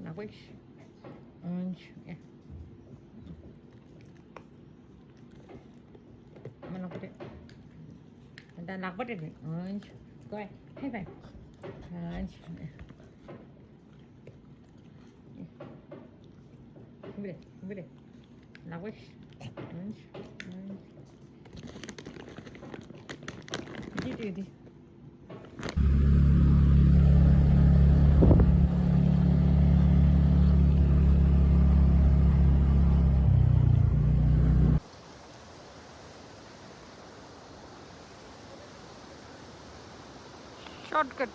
Nakwish. Orange. Yeah. Mana ko din. Tanda nakpa din. Orange. Go ahead. High five. Orange. Bili. Bili. Nakwish. Orange. Orange. Di. Shortcut.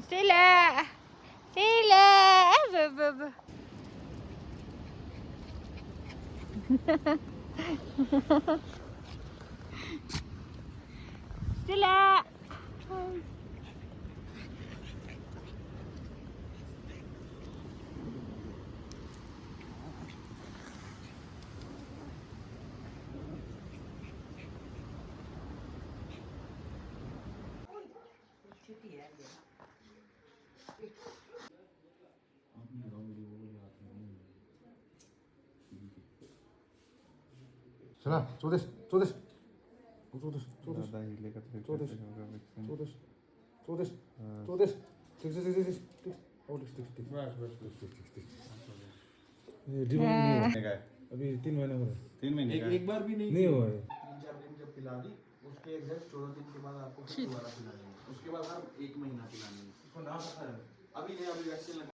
Stella. Stella. Stella. चला चौदह चौदह चौदह चौदह चौदह चौदह चौदह चौदह ठीक ठीक ठीक ठीक और ठीक ठीक बस बस ठीक ठीक ठीक ये डिलीवरी अभी 3 महीने हो रहे 3 महीने का एक बार भी नहीं हुआ है 3-4 दिन जब पिला दी उसके एग्जैक्ट 14 दिन के बाद आपको फिर दोबारा पिला देंगे उसके बाद हर 1 महीना पिलाएंगे इसको नाम पता है अभी नहीं अभी वैक्सीन लगा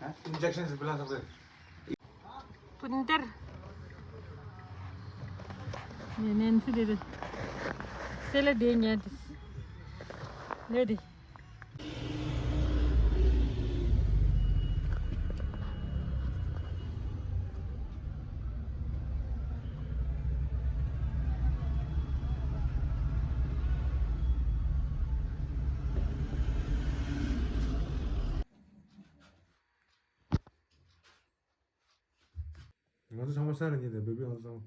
हां इंजेक्शन से पिला सकते Punter. Nenek sudah. Sela dia nyata. Ready. Nggak sama sekali gitu, baby nggak sama.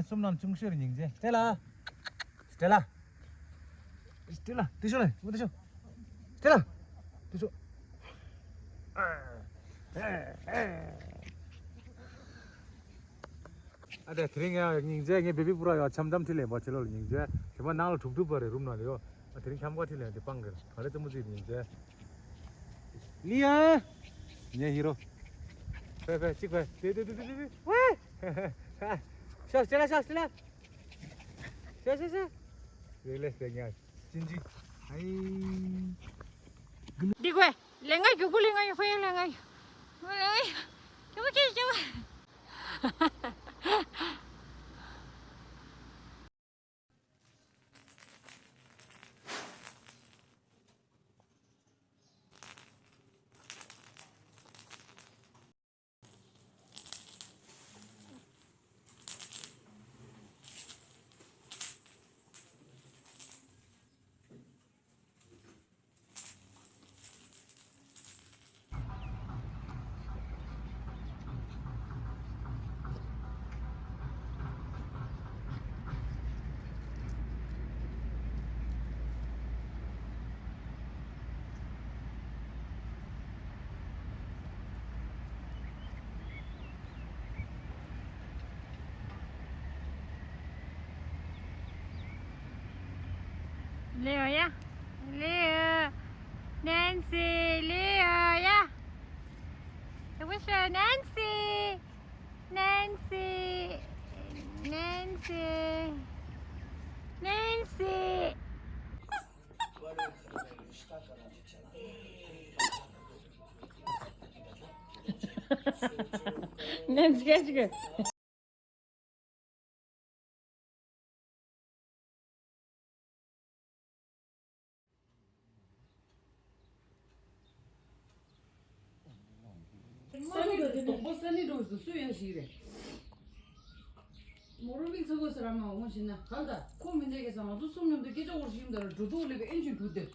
숨난 중시를 이제 스텔라 스텔라 스텔라 드셔래 뭐 드셔 스텔라 드셔 ada tering ya ningje nge baby pura ya chamdam thile ba chalo ningje sema nang thuk thuk pare room na yo tering khamga thile de pangger hale to mujhe ningje liya ye hero pe chik pe de wa Stella Stella relax dengan cinci hai Di gue. Lengai juga lengai. Apa yang lengai? Lengai. Coba. Leo'ya. Leo. Nancy. Leo'ya. What's your Nancy? Nancy. Nancy. Nancy. Nancy kaç gün? Sani dostu suya şire. Morulin sago sarama o şina. Kalda. Kominde ke sama tu somnyum de gece orşim da judo le be enjin tude.